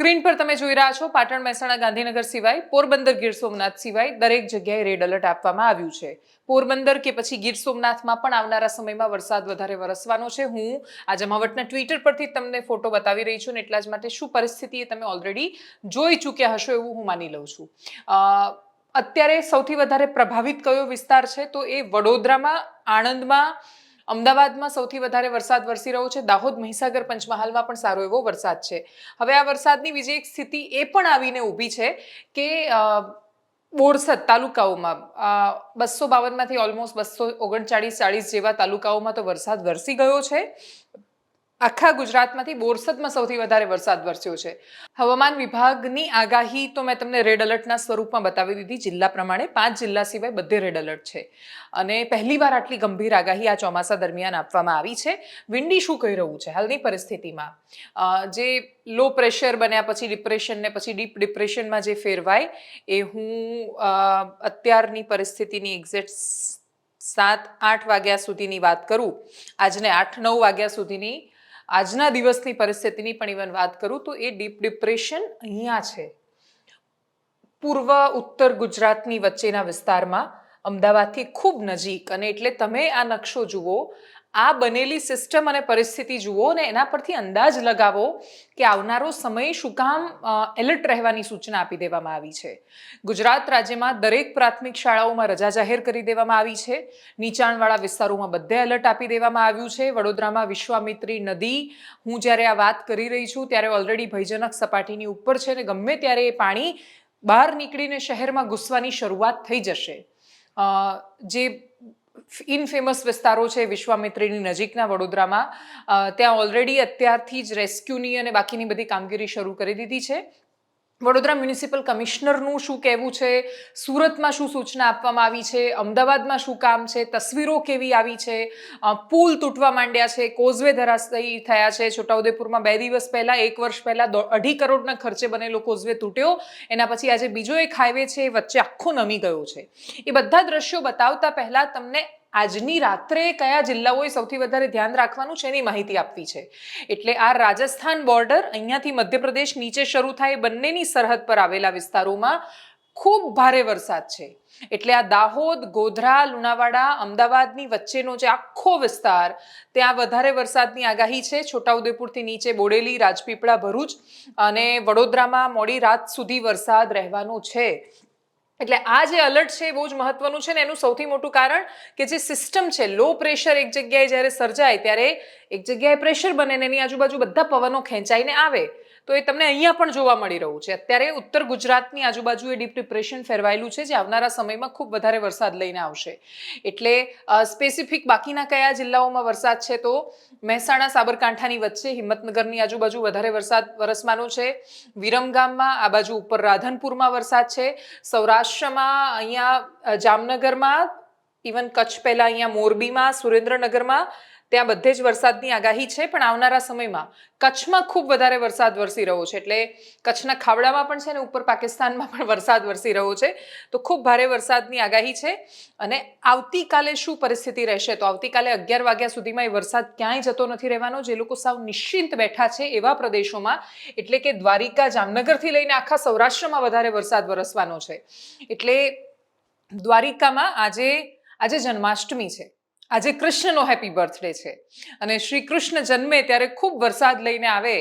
Screen પર તમે જોઈ રહ્યા છો પાટણ મહેસાણા ગાંધીનગર સિવાય પોરબંદર ગીર સોમનાથ સિવાય દરેક જગ્યાએ રેડ એલર્ટ આપવામાં આવ્યું છે. પોરબંદર કે પછી ગીર સોમનાથમાં પણ આવનારા સમયમાં વરસાદ વધારે વરસવાનો છે. હું આ જમાવટના ટ્વિટર પરથી તમને ફોટો બતાવી રહી છું ને એટલા જ માટે શું પરિસ્થિતિ એ તમે ઓલરેડી જોઈ ચૂક્યા હશો એવું હું માની લઉં છું. અત્યારે સૌથી વધારે પ્રભાવિત કયો વિસ્તાર છે તો એ વડોદરામાં, આણંદમાં, અમદાવાદમાં સૌથી વધારે વરસાદ વરસી રહ્યો છે. દાહોદ, મહીસાગર, પંચમહાલમાં પણ સારો એવો વરસાદ છે. હવે આ વરસાદની બીજી એક સ્થિતિ એ પણ આવીને ઊભી છે કે બોરસદ તાલુકાઓમાં 252માંથી ઓલમોસ્ટ 239-40 જેવા તાલુકાઓમાં તો વરસાદ વરસી ગયો છે. આખા ગુજરાતમાંથી બોરસદમાં સૌથી વધારે વરસાદ વરસ્યો છે. હવામાન વિભાગની આગાહી તો મેં તમને રેડ એલર્ટના સ્વરૂપમાં બતાવી દીધી. જિલ્લા પ્રમાણે 5 જિલ્લા સિવાય બધે રેડ એલર્ટ છે અને પહેલીવાર આટલી ગંભીર આગાહી આ ચોમાસા દરમિયાન આપવામાં આવી છે. વિન્ડી શું કહી રહ્યું છે હાલની પરિસ્થિતિમાં? જે લો પ્રેશર બન્યા પછી ડિપ્રેશન ને પછી ડીપ ડિપ્રેશનમાં જે ફેરવાય એ હું અત્યારની પરિસ્થિતિની એક્ઝેક્ટ 7-8 વાગ્યા સુધીની વાત કરું, આજને 8-9 વાગ્યા સુધીની આજના દિવસની પરિસ્થિતિની પણ ઇવન વાત કરું તો એ ડીપ ડિપ્રેશન અહીંયા છે, પૂર્વ ઉત્તર ગુજરાતની વચ્ચેના વિસ્તારમાં, અમદાવાદથી ખૂબ નજીક. અને એટલે તમે આ નકશો જુઓ, આ બનેલી સિસ્ટમ અને પરિસ્થિતિ જુઓ અને એના પરથી અંદાજ લગાવો કે આવનારો સમય શું કામ એલર્ટ રહેવાની સૂચના આપી દેવામાં આવી છે. ગુજરાત રાજ્યમાં દરેક પ્રાથમિક શાળાઓમાં રજા જાહેર કરી દેવામાં આવી છે. નીચાણવાળા વિસ્તારોમાં બધે એલર્ટ આપી દેવામાં આવ્યું છે. વડોદરામાં વિશ્વામિત્રી નદી, હું જ્યારે આ વાત કરી રહી છું ત્યારે ઓલરેડી ભયજનક સપાટીની ઉપર છે અને ગમે ત્યારે એ પાણી બહાર નીકળીને શહેરમાં ઘૂસવાની શરૂઆત થઈ જશે. જે ઇનફેમસ વિસ્તારો છે વિશ્વામિત્રીની નજીકના વડોદરામાં, ત્યાં ઓલરેડી અત્યારથી જ રેસ્ક્યુની અને બાકીની બધી કામગીરી શરૂ કરી દીધી છે. વડોદરા મ્યુનિસિપલ કમિશનરનું શું કહેવું છે, સુરતમાં શું સૂચના આપવામાં આવી છે, અમદાવાદમાં શું કામ છે, તસવીરો કેવી આવી છે, પુલ તૂટવા માંડ્યા છે, કોઝવે ધરાશાયી થયા છે. છોટાઉદેપુરમાં 2 દિવસ પહેલા, 1 વર્ષ પહેલા 2.5 કરોડના ખર્ચે બનેલો કોઝવે તૂટ્યો, એના પછી આજે બીજો એક હાઈવે છે એ વચ્ચે આખો નમી ગયો છે. એ બધા દ્રશ્યો બતાવતા પહેલા તમને આજની રાત્રે કયા જિલ્લાઓએ સૌથી વધારે ધ્યાન રાખવાનું છે એની માહિતી આપવી છે. એટલે આ રાજસ્થાન બોર્ડર, અહીંયાથી મધ્યપ્રદેશ નીચે શરૂ થાય, બંનેની સરહદ પર આવેલા વિસ્તારોમાં ખૂબ ભારે વરસાદ છે. એટલે આ દાહોદ, ગોધરા, લુણાવાડા, અમદાવાદની વચ્ચેનો જે આખો વિસ્તાર, ત્યાં વધારે વરસાદની આગાહી છે. છોટાઉદેપુરથી નીચે બોડેલી, રાજપીપળા, ભરૂચ અને વડોદરામાં મોડી રાત સુધી વરસાદ રહેવાનો છે. એટલે આ જે એલર્ટ છે એ બહુ જ મહત્વનું છે ને એનું સૌથી મોટું કારણ કે જે સિસ્ટમ છે, લો પ્રેશર એક જગ્યાએ જ્યારે સર્જાય ત્યારે એક જગ્યાએ પ્રેશર બને ને એની આજુબાજુ બધા પવનો ખેંચાઈને આવે, તો એ તમને અહીંયા પણ જોવા મળી રહ્યું છે. અત્યારે ઉત્તર ગુજરાતની આજુબાજુ એ ડીપ ડિપ્રેશન ફેરવાયેલું છે જે આવનારા સમયમાં ખૂબ વધારે વરસાદ લઈને આવશે. એટલે સ્પેસિફિક બાકીના કયા જિલ્લાઓમાં વરસાદ છે તો મહેસાણા, સાબરકાંઠાની વચ્ચે, હિંમતનગરની આજુબાજુ વધારે વરસાદ વરસવાનો છે. વિરમગામમાં, આ બાજુ ઉપર રાધનપુરમાં વરસાદ છે. સૌરાષ્ટ્રમાં, અહીંયા જામનગરમાં, ઇવન કચ્છ પહેલા અહીંયા મોરબીમાં, સુરેન્દ્રનગરમાં, ત્યાં બધે જ વરસાદની આગાહી છે. પણ આવનારા સમયમાં કચ્છમાં ખૂબ વધારે વરસાદ વરસી રહ્યો છે. એટલે કચ્છના ખાવડામાં પણ છે ને ઉપર પાકિસ્તાનમાં પણ વરસાદ વરસી રહ્યો છે. તો ખૂબ ભારે વરસાદની આગાહી છે. અને આવતીકાલે શું પરિસ્થિતિ રહેશે તો આવતીકાલે 11 વાગ્યા સુધીમાં એ વરસાદ ક્યાંય જતો નથી રહેવાનો. જે લોકો સાવ નિશ્ચિંત બેઠા છે એવા પ્રદેશોમાં, એટલે કે દ્વારિકા, જામનગરથી લઈને આખા સૌરાષ્ટ્રમાં વધારે વરસાદ વરસવાનો છે. એટલે દ્વારિકામાં આજે જન્માષ્ટમી છે, આજે કૃષ્ણનો હેપી બર્થડે છે અને શ્રી કૃષ્ણ જન્મે ત્યારે ખૂબ વરસાદ લઈને આવે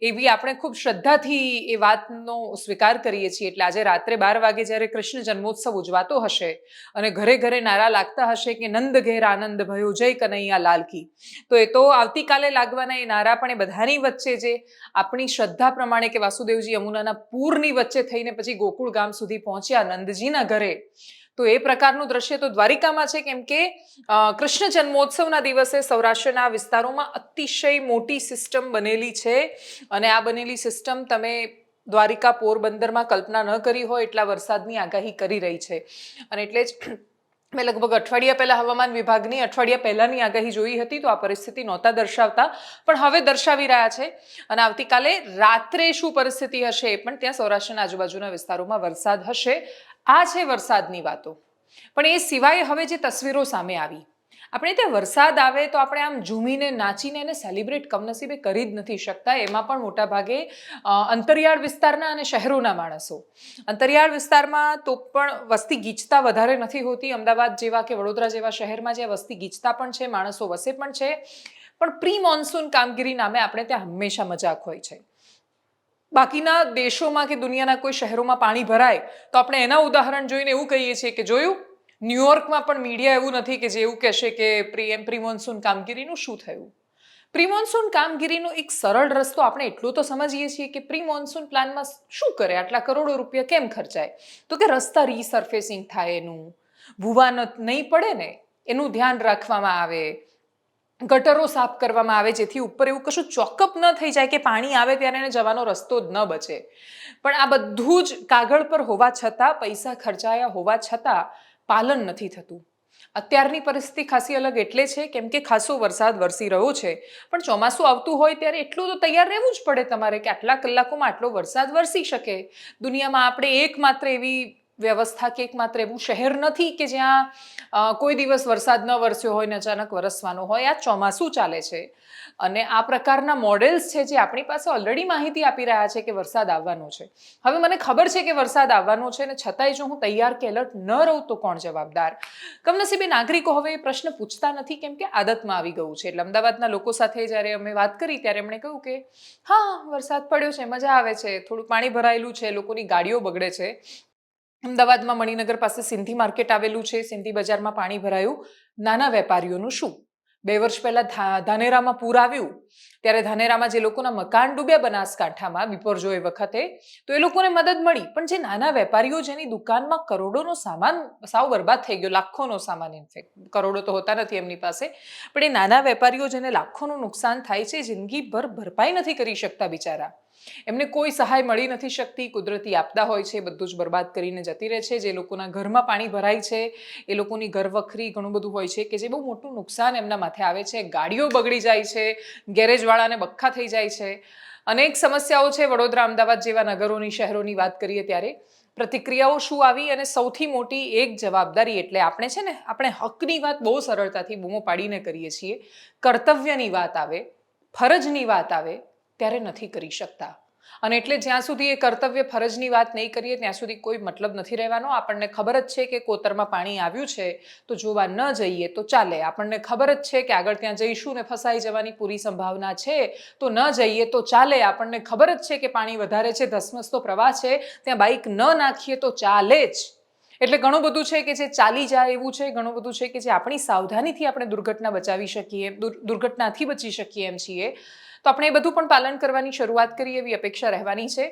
એવી આપણે ખૂબ શ્રદ્ધાથી એ વાતનો સ્વીકાર કરીએ છીએ. એટલે આજે રાત્રે 12 વાગે જ્યારે કૃષ્ણ જન્મોત્સવ ઉજવાતો હશે અને ઘરે ઘરે નારા લાગતા હશે કે નંદ ઘેર આનંદ ભયો, જય કનૈયા લાલ કી, તો એ તો આવતીકાલે લાગવાના એ નારા પણ એ બધાની વચ્ચે જે આપણી શ્રદ્ધા પ્રમાણે કે વાસુદેવજી યમુનાના પૂરની વચ્ચે થઈને પછી ગોકુળ ગામ સુધી પહોંચ્યા નંદજીના ઘરે, તો એ પ્રકારનું દ્રશ્ય તો દ્વારિકામાં છે. કેમ કે કૃષ્ણ જન્મોત્સવના દિવસે સૌરાષ્ટ્રના વિસ્તારોમાં અતિશય મોટી સિસ્ટમ બનેલી છે અને આ બનેલી સિસ્ટમ તમે દ્વારિકા, પોરબંદરમાં કલ્પના ન કરી હોય એટલા વરસાદની આગાહી કરી રહી છે. અને એટલે જ મેં લગભગ અઠવાડિયા પહેલા હવામાન વિભાગની અઠવાડિયા પહેલાની આગાહી જોઈ હતી તો આ પરિસ્થિતિ નહોતા દર્શાવતા, પણ હવે દર્શાવી રહ્યા છે. અને આવતીકાલે રાત્રે શું પરિસ્થિતિ હશે એ પણ ત્યાં સૌરાષ્ટ્રના આજુબાજુના વિસ્તારોમાં વરસાદ હશે. આ છે વરસાદની વાતો. પણ એ સિવાય હવે જે તસવીરો સામે આવી, આપણે ત્યાં વરસાદ આવે તો આપણે આમ ઝૂમીને નાચીને એને સેલિબ્રેટ કમનસીબે કરી જ નથી શકતા. એમાં પણ મોટા ભાગે અંતરિયાળ વિસ્તારના અને શહેરોના માણસો. અંતરિયાળ વિસ્તારમાં તો પણ વસ્તી ગીચતા વધારે નથી હોતી. અમદાવાદ જેવા કે વડોદરા જેવા શહેરમાં જ્યાં વસ્તી ગીચતા પણ છે, માણસો વસે પણ છે, પણ પ્રી મોન્સૂન કામગીરી નામે આપણે ત્યાં હંમેશા મજાક હોય છે. બાકીના દેશોમાં કે દુનિયાના કોઈ શહેરોમાં પાણી ભરાય તો આપણે એના ઉદાહરણ જોઈને એવું કહીએ છીએ કે જોયું, ન્યુયોર્કમાં પણ મીડિયા એવું નથી કે જે એવું કહેશે કે પ્રી મોન્સૂન કામગીરીનું શું થયું. પ્રી મોન્સૂન કામગીરીનો એક સરળ રસ્તો આપણે એટલું તો સમજીએ છીએ કે પ્રી મોન્સૂન પ્લાનમાં શું કરે, આટલા કરોડો રૂપિયા કેમ ખર્ચાય, તો કે રસ્તા રીસર્ફેસિંગ થાય, એનું ભૂવા નહીં પડે ને એનું ધ્યાન રાખવામાં આવે, ગટરો સાફ કરવામાં આવે, જેથી ઉપર એવું કશું ચોકઅપ ન થઈ જાય કે પાણી આવે ત્યારે એને જવાનો રસ્તો જ ન બચે. પણ આ બધું જ કાગળ પર હોવા છતાં, પૈસા ખર્ચાયા હોવા છતાં પાલન નથી થતું. અત્યારની પરિસ્થિતિ ખાસી અલગ એટલે છે કેમ કે ખાસો વરસાદ વરસી રહ્યો છે, પણ ચોમાસું આવતું હોય ત્યારે એટલું તો તૈયાર રહેવું જ પડે તમારે કે આટલા કલાકોમાં આટલો વરસાદ વરસી શકે. દુનિયામાં આપણે એકમાત્ર એવી વ્યવસ્થા કે એકમાત્ર એવું શહેર નથી કે જ્યાં કોઈ દિવસ વરસાદ ન વરસ્યો હોય ને અચાનક વરસવાનો હોય. આ ચોમાસું ચાલે છે અને આ પ્રકારના મોડેલ્સ છે જે આપણી પાસે ઓલરેડી માહિતી આપી રહ્યા છે કે વરસાદ આવવાનો છે. હવે મને ખબર છે કે વરસાદ આવવાનો છે ને છતાંય જો હું તૈયાર કે એલર્ટ ન રહું તો કોણ જવાબદાર? કમનસીબે નાગરિકો હવે એ પ્રશ્ન પૂછતા નથી કેમ કે આદતમાં આવી ગયું છે. એટલે અમદાવાદના લોકો સાથે જ્યારે અમે વાત કરી ત્યારે એમણે કહ્યું કે હા, વરસાદ પડ્યો છે, મજા આવે છે, થોડું પાણી ભરાયેલું છે, લોકોની ગાડીઓ બગડે છે. અમદાવાદમાં મણિનગર પાસે સિંધી માર્કેટ આવેલું છે, સિંધી બજારમાં પાણી ભરાયું. નાના વેપારીઓનું શું? 2 વર્ષ પહેલા ધાનેરામાં પૂર આવ્યું ત્યારે ધાનેરામાં જે લોકોના મકાન ડૂબ્યા બનાસકાંઠામાં બિપરજોય વખતે, તો એ લોકોને મદદ મળી. પણ જે નાના વેપારીઓ જેની દુકાનમાં કરોડોનો સામાન સાવ બરબાદ થઈ ગયો, લાખોનો સામાન, ઇનફેક્ટ કરોડો તો હોતા નથી એમની પાસે, પણ એ નાના વેપારીઓ જેને લાખોનું નુકસાન થાય છે, જિંદગીભર ભરપાઈ નથી કરી શકતા બિચારા. એમને કોઈ સહાય મળી નથી શકતી. કુદરતી આપદા હોય છે, બધું જ બરબાદ કરીને જતી રહે છે. જે લોકોના ઘરમાં પાણી ભરાય છે એ લોકોની ઘરવખરી ઘણું બધું હોય છે કે જે બહુ મોટું નુકસાન એમના માથે આવે છે. ગાડીઓ બગડી જાય છે, ગેરેજવાળાને બખ્ખા થઈ જાય છે, અનેક સમસ્યાઓ છે. વડોદરા, અમદાવાદ જેવા નગરોની, શહેરોની વાત કરીએ ત્યારે પ્રતિક્રિયાઓ શું આવી, અને સૌથી મોટી એક જવાબદારી એટલે આપણે છે ને, આપણે હકની વાત બહુ સરળતાથી બૂમો પાડીને કરીએ છીએ. કર્તવ્યની વાત આવે, ફરજની વાત આવે ત્યારે નથી કરી શકતા. અને એટલે જ્યાં સુધી એ કર્તવ્ય ફરજની વાત નહીં કરીએ ત્યાં સુધી કોઈ મતલબ નથી રહેવાનો. આપણને ખબર જ છે કે કોતરમાં પાણી આવ્યું છે તો જોવા ન જઈએ તો ચાલે. આપણને ખબર જ છે કે આગળ ત્યાં જઈશું ને ફસાઈ જવાની પૂરી સંભાવના છે તો ન જઈએ તો ચાલે. આપણને ખબર જ છે કે પાણી વધારે છે, ધસમસતો પ્રવાહ છે, ત્યાં બાઇક ન નાખીએ તો ચાલે જ. એટલે ઘણું બધું છે કે જે ચાલી જાય એવું છે, ઘણું બધું છે કે જે આપણી સાવધાનીથી આપણે દુર્ઘટના બચાવી શકીએ, દુર્ઘટનાથી બચી શકીએ એમ છીએ. તો આપણે એ બધું પણ પાલન કરવાની શરૂઆત કરીએ એવી અપેક્ષા રહેવાની છે.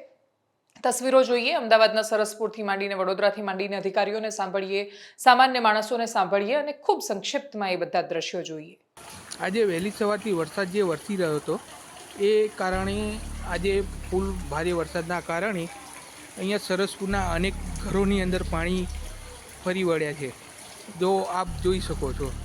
તસવીરો જોઈએ અમદાવાદના સરસપુરથી માંડીને વડોદરાથી માંડીને અધિકારીઓને સાંભળીએ, સામાન્ય માણસોને સાંભળીએ અને ખૂબ સંક્ષિપ્તમાં એ બધા દ્રશ્યો જોઈએ. આજે વહેલી સવારથી વરસાદ જે વરસી રહ્યો હતો એ કારણે આજે ફૂલ ભારે વરસાદના કારણે અહીંયા સરસપુરના અનેક ઘરોની અંદર પાણી ફરી વળ્યા છે. જો આપ જોઈ શકો છો.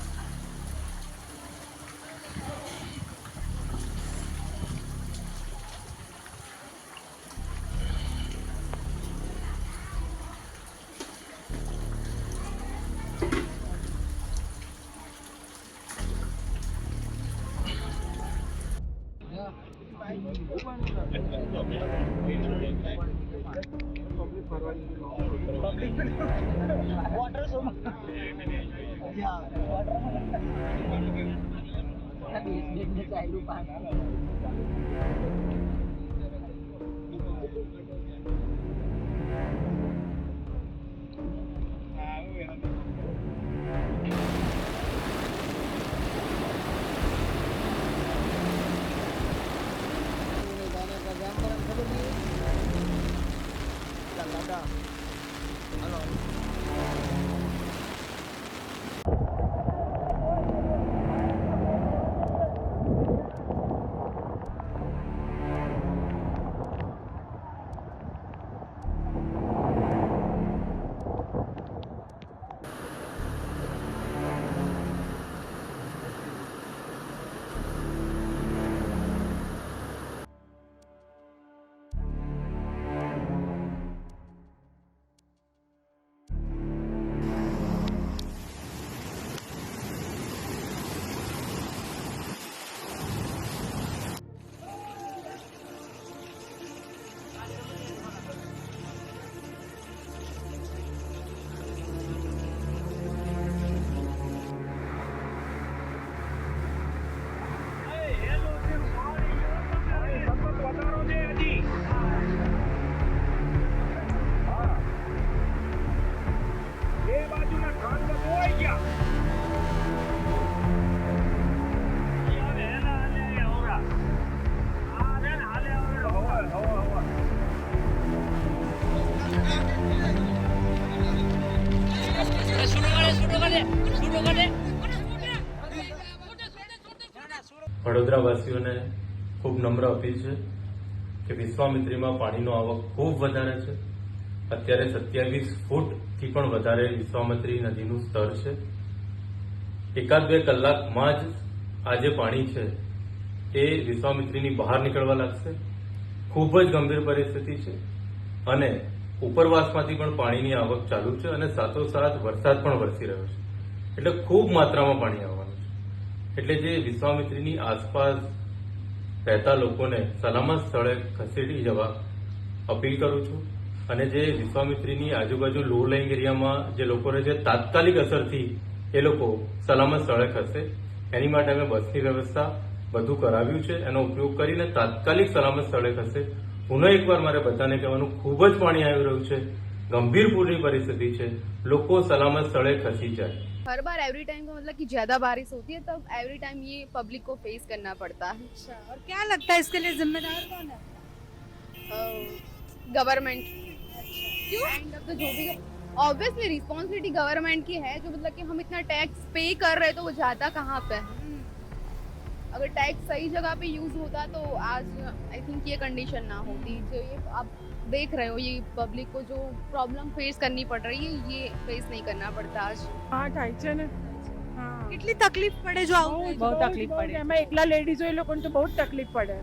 વડોદરાવાસીઓને ખૂબ નમ્ર અપીલ છે કે વિશ્વામિત્રીમાં પાણીનો આવક ખૂબ વધારે છે. અત્યારે 27 ફૂટથી પણ વધારે વિશ્વામિત્રી નદીનું સ્તર છે. એકાદ બે કલાકમાં જ આ જે પાણી છે એ વિશ્વામિત્રીની બહાર નીકળવા લાગશે. ખૂબ જ ગંભીર પરિસ્થિતિ છે અને ઉપરવાસમાંથી પણ પાણીની આવક ચાલુ છે અને સાથોસાથ વરસાદ પણ વરસી રહ્યો છે. એટલે ખૂબ માત્રામાં પાણી આવવાનું છે. એટલે જે વિશ્વામિત્રીની આસપાસ રહેતા લોકોને સલામત સ્થળે ખસેડી જવા અપીલ કરું છું અને જે વિશ્વામિત્રીની આજુબાજુ લો લાઇંગ એરિયામાં જે લોકો રહે છે તાત્કાલિક અસરથી એ લોકો સલામત સ્થળે ખસે એની માટે અમે બસની વ્યવસ્થા બધું કરાવ્યું છે. એનો ઉપયોગ કરીને તાત્કાલિક સલામત સ્થળે ખસે. પુનઃ એકવાર મારે બધાને કહેવાનું, ખૂબ જ પાણી આવી રહ્યું છે, गंभीर पूरी परिस्थिति है, लोग सलामत स्थले खसी जाए. हर बार एवरी टाइम का मतलब कि ज्यादा बारिश होती है तब एवरी टाइम ये पब्लिक को फेस करना पड़ता है. अच्छा, और क्या लगता है इसके लिए जिम्मेदार कौन है? गवर्नमेंट. एंड अब तो जो भी ऑब्वियसली रिस्पॉन्सिबिलिटी गवर्नमेंट की है, जो मतलब कि हम इतना टैक्स पे कर रहे हैं तो वो जाता कहाँ पे है. अगर टैक्स सही जगह पे यूज होता तो आज आई थिंक ये कंडीशन ना होती. जो ये आप देख रहे हो, ये पब्लिक को जो प्रॉब्लम फेस करनी पड़ रही है ये फेस नहीं करना पड़ता आज. હા થાય છે ને. હા કેટલી તકલીફ પડે જો આવું થાય? બહુ તકલીફ પડે. એમાં એકલા લેડીઝો એ લોકોને તો બહુ જ તકલીફ પડે.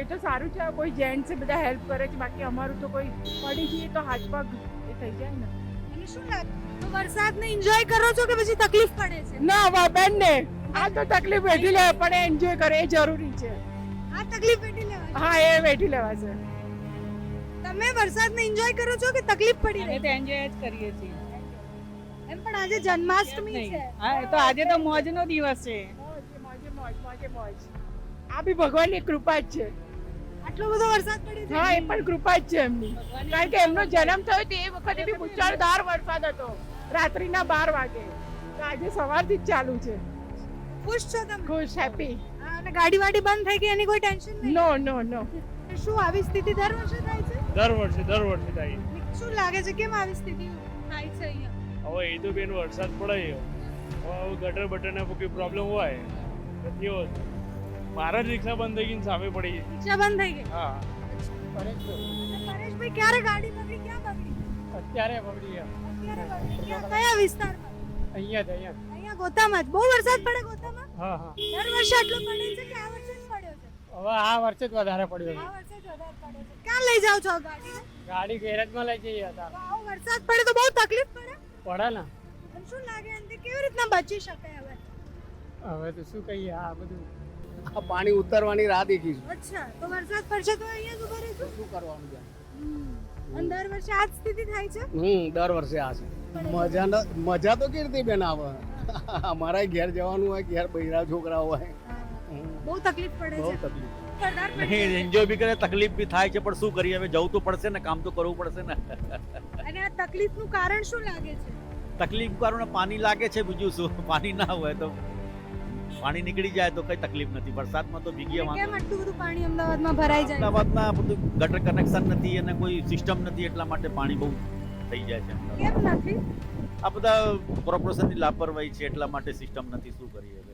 એ તો સારું છે કોઈ જેન્ટ્સ બધા હેલ્પ કરે છે, બાકી અમારું તો કોઈ પડી જઈએ તો હાથ પગ એ થઈ જાય ને. અને શું લાગે તો વરસાદને એન્જોય કરો છો કે પછી તકલીફ પડે છે? ના વા બેન ને આ તો તકલીફ વેઠી લે પણ એન્જોય કરે એ જરૂરી છે. આ તકલીફ વેઠી લેવાની. હા એ વેઠી લેવા છે. તમે વરસાદને એન્જોય કરો છો કે તકલીફ પડી અમે રહી? તો એન્જોય જ કરીએ છીએ. એમ પણ આજે જન્માષ્ટમી છે. હા એ તો આજે તો મોજનો દિવસ છે. મોજે મોજ મોજે મોજ. આ બી ભગવાનની કૃપા જ છે. આટલો બધો વરસાદ પડે છે. હા એ પણ કૃપા જ છે એમની, કારણ કે એમનો જન્મ થયો તે વખતે બી મુશળધાર વરસાદ હતો રાત્રિના 12 વાગે. તો આજે સવારથી જ ચાલુ છે. ખુશ છો તમે? ખુશ, હેપી. હા, અને ગાડી વાડી બંધ થઈ ગઈ એની કોઈ ટેન્શન નહીં? નો નો નો. શું આવી સ્થિતિ દર વર્ષે થાય છે? દર વર્ષે થાય. શું લાગે છે કેમ આવી સ્થિતિ થાય છે અહીંયા? હવે એ તો બેન વરસાદ પડે હવે ગટર બટરને કોઈ પ્રોબ્લેમ હોય તો થયો જ. મારા જ રિક્ષા બંધ થઈ ગઈ ને સામે પડી ગઈ. રિક્ષા બંધ થઈ ગઈ. હા પરેશભાઈ ક્યારે ગાડી બગડી? ક્યાં બગડી? અત્યારે પડી અત્યારે બગડી. કયા વિસ્તારમાં? અહીંયા ગોતામાં જ. બહુ વરસાદ પડે ગોતામાં? હા હા દર વર્ષે આટલો પડે છે કે આ વર્ષે જ પડ્યો છે? હવે આ વર્ષે જ વધારે પડ્યો આ વર્ષે જ વધારે પડ્યો છે. ક્યાં લઈ જાવ છો ગાડીને? ગાડી ગેરેજમાં લઈ જઈએ હતા. તો આવો વરસાદ પડે તો બહુ તકલીફ પડે. પડે ને પણ શું લાગે એનાથી કેવી રીતના બચી શકાય હવે? હવે તો શું કહીએ, આ બધું આ પાણી ઉતરવાની રાહ દેખી છું. અચ્છા, તો વરસાદ પડશે તો અહીંયા જ ઉભા રહીશું? શું કરવાનું છે? અને દર વર્ષે આ જ સ્થિતિ થાય છે? દર વર્ષે આ છે. મજા તો કેવી રીતે બેન આવે? અમારા ઘેર જવાનું હોય, ઘેર બૈરા છોકરા હોય, બહુ તકલીફ પડે બહુ છે. તકલીફ. સરદાર નહીં પટેલ. એન્જોય બી કરે, તકલીફ બી થાય છે, પણ શું કરીએ, હવે જવું તો પડશે ને, કામ તો કરવું પડશે ને. અને આ તકલીફનું કારણ શું લાગે છે? તકલીફ કારણે પાણી લાગે છે, બીજું શું. પાણી ના હોય તો પાણી નીકળી જાય તો કઈ તકલીફ નથી. વરસાદમાં તો ભીગીએ કેમ વાંધો. આટલું બધું પાણી અમદાવાદમાં ભરાઈ જાય? અમદાવાદમાં બધું ગટર કનેક્શન નથી અને કોઈ સિસ્ટમ નથી, એટલા માટે પાણી બહુ થઈ જાય છે. કેમ નથી? આ બધા કોર્પોરેશનની લાપરવાહી છે, એટલા માટે સિસ્ટમ નથી. શું કરીએ હવે.